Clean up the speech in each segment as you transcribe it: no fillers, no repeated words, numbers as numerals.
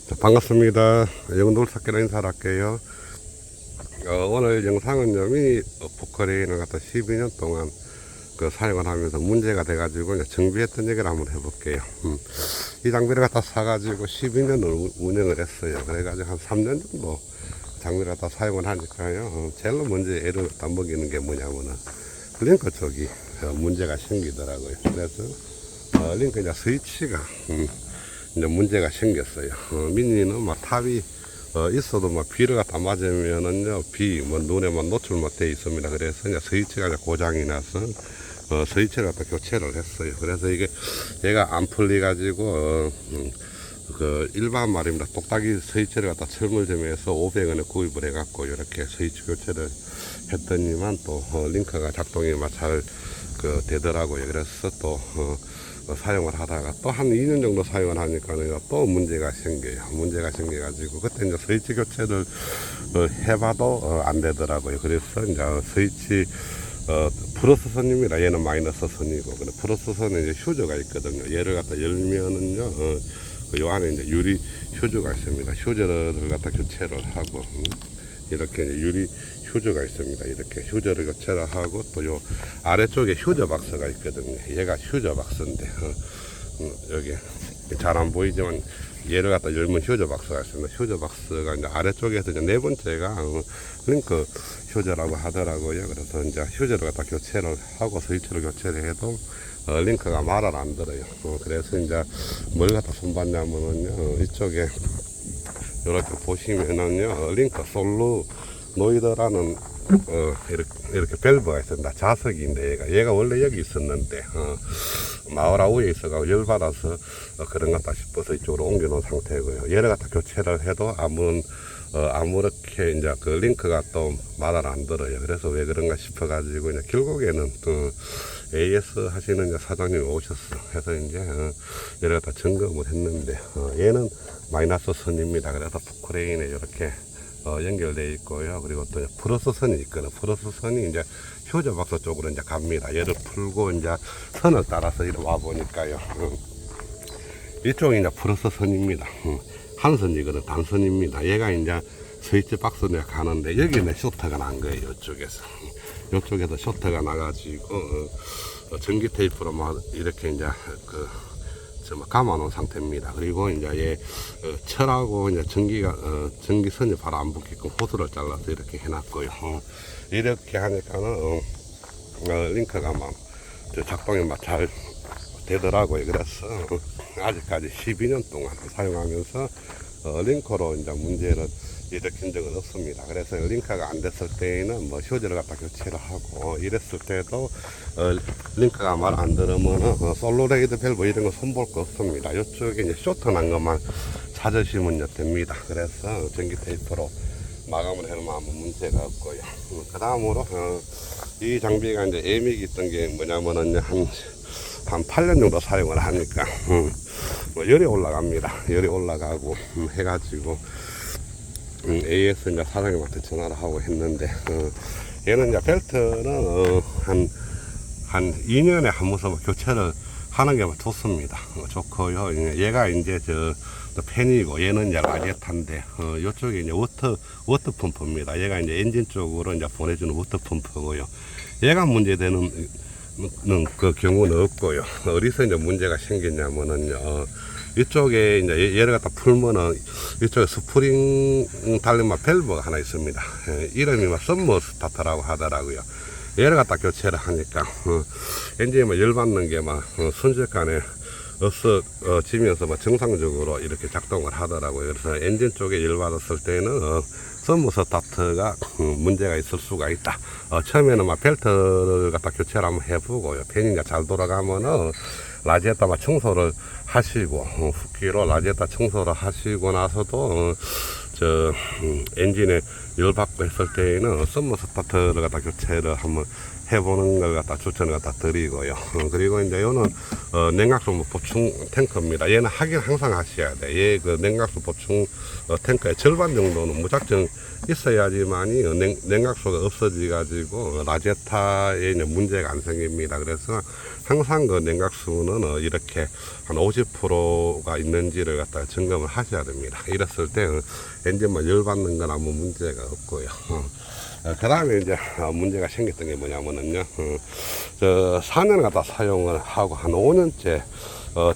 자, 반갑습니다. 영돌사께로 인사를 할게요. 오늘 영상은요, 미니 포커레인을 갖다 12년 동안 사용을 하면서 문제가 돼가지고 이제 정비했던 얘기를 한번 해볼게요. 이 장비를 갖다 사가지고 12년을 운영을 했어요. 그래가지고 한 3년 정도 장비를 갖다 사용을 하니까요. 제일 먼저 애를 갖다 먹이는 게 뭐냐면은 링크 쪽이 문제가 생기더라고요. 그래서 링크 이제 스위치가 이제 문제가 생겼어요. 미니는 막 탑이 있어도 막 비를 갖다 맞으면은요, 눈에만 노출만 돼 있습니다. 그래서 이제 스위치가 이제 고장이 나서 스위치를 갖다 교체를 했어요. 그래서 이게 얘가 안 풀리 가지고 일반 말입니다. 똑딱이 스위치를 갖다 철물점에서 500원에 구입을 해 갖고 이렇게 스위치 교체를 했더니만 또 링크가 작동이 막 잘 되더라고요. 그래서 또 사용을 하다가 또 한 2년 정도 사용을 하니까는 또 문제가 생겨요. 문제가 생겨가지고 그때 이제 스위치 교체를 해봐도 안 되더라고요. 그래서 이제 스위치 플러스 선입니다. 얘는 마이너스 선이고, 근데 플러스 선은 이제 휴저가 있거든요. 얘를 갖다 열면은요, 요 안에 이제 유리 휴저가 있습니다. 휴저를 갖다 교체를 하고, 이렇게 이제 유리 휴저가 있습니다. 이렇게 휴저를 교체를 하고, 또 요 아래쪽에 휴저 박스가 있거든요. 얘가 휴저 박스인데, 여기 잘 안 보이지만 얘를 갖다 열면 휴저 박스가 있습니다. 휴저 박스가 이제 아래쪽에서 이제 네 번째가 링크 휴저라고 하더라고요. 그래서 이제 휴저를 갖다 교체를 하고 스위치를 교체를 해도 링크가 말을 안 들어요. 그래서 이제 뭘 갖다 손봤냐면은요, 이쪽에 이렇게 보시면은요, 링크 솔루노이드라는 이렇게 밸브가 있습니다. 자석인데 얘가 원래 여기 있었는데 마을 아우에 있어가지고 열받아서 그런 것 같다 싶어서 이쪽으로 옮겨놓은 상태고요. 얘를 갖다 교체를 해도 아무렇게 이제 그 링크가 또 말을 안 들어요. 그래서 왜 그런가 싶어가지고 이제 결국에는 또 AS 하시는 이제 사장님이 오셨어. 해서 이제 얘를 갖다 점검을 했는데 얘는 마이너스 선입니다. 그래서 포크레인에 이렇게 연결되어 있고요. 그리고 또 플러스 선이 있거든요. 플러스 선이 이제 휴저 박스 쪽으로 이제 갑니다. 얘를 풀고 이제 선을 따라서 이리 와 보니까요. 이쪽이 이제 플러스 선입니다. 한 선이거든, 단선입니다. 얘가 이제 스위치 박스에 가는데 여기는 쇼트가 난 거예요. 이쪽에서. 이쪽에서 쇼트가 나가지고 전기 테이프로 막 이렇게 이제 감아놓은 상태입니다. 그리고 이제 얘 철하고 이제 전기선이 바로 안 붙게끔 호스를 잘라서 이렇게 해놨고요. 이렇게 하니까는 링크가 막 작동이 막 잘 되더라고요. 그래서 아직까지 12년 동안 사용하면서 링크로 이제 문제를 일으킨 적은 없습니다. 그래서 링크가 안 됐을 때에는 뭐 휴지를 갖다 교체를 하고 이랬을 때도 링크가 말 안 들으면 솔로레이드 밸브 이런 거 손볼 거 없습니다. 이쪽에 이제 쇼트 난 것만 찾으시면 됩니다. 그래서 전기 테이프로 마감을 해놓으면 아무 문제가 없고요. 그 다음으로 이 장비가 이제 애믹이 있던 게 뭐냐면은 한 8년 정도 사용을 하니까 뭐 열이 올라갑니다. 열이 올라가고 해가지고 AS 이제 사장님한테 전화를 하고 했는데 얘는 이제 벨트는 한 2년에 한 번씩 교체를 하는 게 좋습니다. 좋고요. 얘가 이제 팬이고 얘는 이제 라디에타인데 이쪽에 이제 워터 펌프입니다. 얘가 이제 엔진 쪽으로 이제 보내주는 워터 펌프고요. 얘가 문제되는 그 경우는 없고요. 어디서 이제 문제가 생겼냐면은요, 이쪽에 이제 얘를 갖다 풀면은 이쪽에 스프링 달린 밸브가 하나 있습니다. 이름이 썸머 스타터라고 하더라고요. 얘를 갖다 교체를 하니까 엔진이 열 받는 게 순식간에 없어지면서 정상적으로 이렇게 작동을 하더라고요. 그래서 엔진 쪽에 열 받았을 때는 썸머 스타트가 문제가 있을 수가 있다. 처음에는 벨트를 갖다 교체를 한번 해보고요. 팬이 잘 돌아가면은 라지에타 청소를 하시고 후기로 라지에타 청소를 하시고 나서도 엔진에 열 받고 했을 때에는 썸머 스타트를 갖다 교체를 한번 해보는 걸 갖다 추천을 갖다 드리고요. 그리고 이제 요는 냉각수 뭐 보충 탱크입니다. 얘는 하긴 항상 하셔야 돼. 얘 그 냉각수 보충 탱크의 절반 정도는 무작정 있어야지만이 냉각수가 없어지 가지고 라제타에 이제 문제가 안 생깁니다. 그래서 항상 그 냉각수는 이렇게 한 50%가 있는지를 갖다가 점검을 하셔야 됩니다. 이랬을 때 엔진만 열받는 건 아무 문제가 없고요. 그 다음에 이제 문제가 생겼던 게 뭐냐면은요, 저 4년 갖다 사용을 하고 한 5년째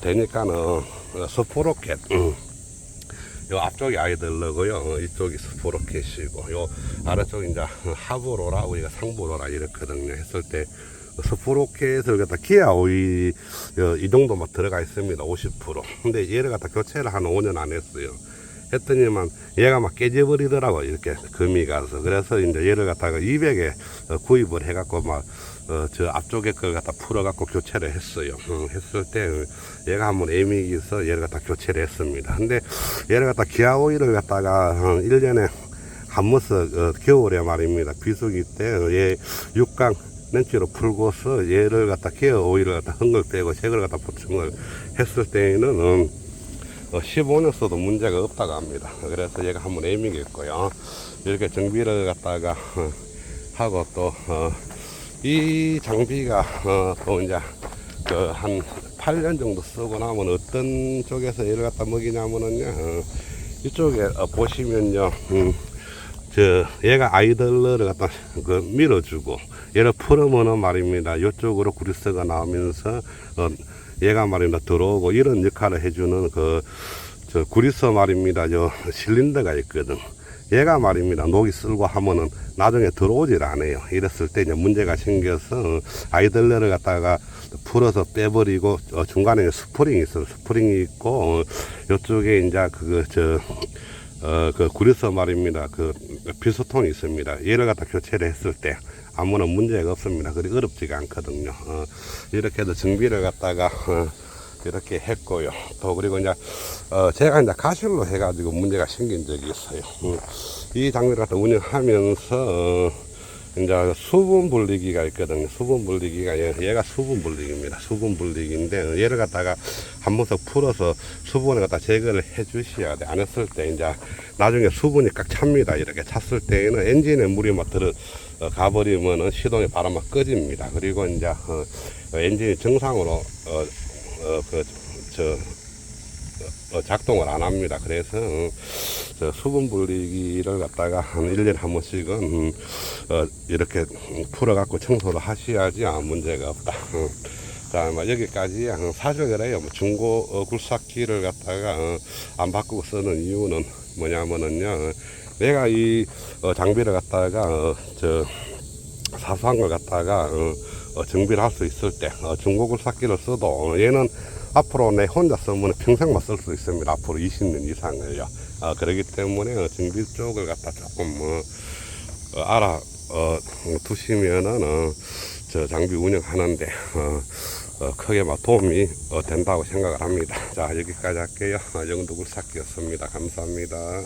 되니까는 스프로켓, 요 앞쪽이 아이들러고요, 이쪽이 스프로켓이고, 요 아래쪽이 이제 하부로라, 우리가 상부로라 이렇거든요. 했을 때 스프로켓을 갖다 기아 오일 이 정도만 들어가 있습니다. 50%. 근데 얘를 갖다 교체를 한 5년 안 했어요. 했더니만 얘가 막 깨져버리더라고, 이렇게 금이 가서. 그래서 이제 얘를 갖다가 200에 구입을 해갖고 막 저 앞쪽에 걸 갖다 풀어갖고 교체를 했어요. 했을 때 얘가 한번 애믹이 있어 얘를 갖다 교체를 했습니다. 근데 얘를 갖다 기아 오일을 갖다가 1년에 한 번씩 겨울에 말입니다. 비수기 때 얘 6강 렌치로 풀고서 얘를 갖다 기아 오일을 갖다 헝걸 빼고 색을 갖다 보충을 했을 때에는 15년 써도 문제가 없다고 합니다. 그래서 얘가 한번 애미겠고요. 이렇게 정비를 갖다가 하고 또 이 장비가 또 이제 한 8년 정도 쓰고 나면 어떤 쪽에서 얘를 갖다 먹이냐면은요, 이쪽에 보시면요, 저 얘가 아이들러를 갖다 밀어주고 얘를 풀으면은 말입니다, 이쪽으로 구리스가 나오면서 얘가 말입니다 들어오고 이런 역할을 해주는 저 구리스 말입니다, 저 실린더가 있거든. 얘가 말입니다 녹이 쓸고 하면은 나중에 들어오질 않아요. 이랬을 때 이제 문제가 생겨서 아이들러를 갖다가 풀어서 빼버리고 중간에 스프링이 있어요. 스프링이 있고 이쪽에 이제 그 구리스 말입니다 그 피스톤이 있습니다. 얘를 갖다 교체를 했을 때 아무런 문제가 없습니다. 그리 어렵지가 않거든요. 이렇게 해서 정비를 갖다가 이렇게 했고요. 또 그리고 이제 제가 이제 가실로 해가지고 문제가 생긴 적이 있어요. 이 장비를 갖다 운영하면서 이제 수분 분리기가 있거든요. 수분 분리기가 얘가 수분 분리기입니다. 수분 분리기인데 얘를 갖다가 한 번씩 풀어서 수분을 갖다 제거를 해 주셔야 돼. 안 했을 때 이제 나중에 수분이 꽉 찹니다. 이렇게 찼을 때에는 엔진에 물이 막 들어 가버리면은 시동에 바람 막 꺼집니다. 그리고 이제 엔진이 정상으로 작동을 안 합니다. 그래서 저 수분 분리기를 갖다가 한 1년에 한 번씩은 이렇게 풀어 갖고 청소를 하셔야지 아무 문제가 없다. 자, 여기까지 사실 그래요. 중고 굴삭기를 갖다가 안 바꾸고 쓰는 이유는 뭐냐면은요, 내가 이 장비를 갖다가 사소한 걸 갖다가 정비를 할 수 있을 때 중고 굴삭기를 써도 얘는 앞으로 내 혼자 쓰면 평생만 쓸 수 있습니다. 앞으로 20년 이상을요. 그렇기 때문에 정비 쪽을 갖다 조금 알아 두시면은 저 장비 운영하는데 크게 막 도움이 된다고 생각을 합니다. 자, 여기까지 할게요. 영도 굴삭기였습니다. 감사합니다.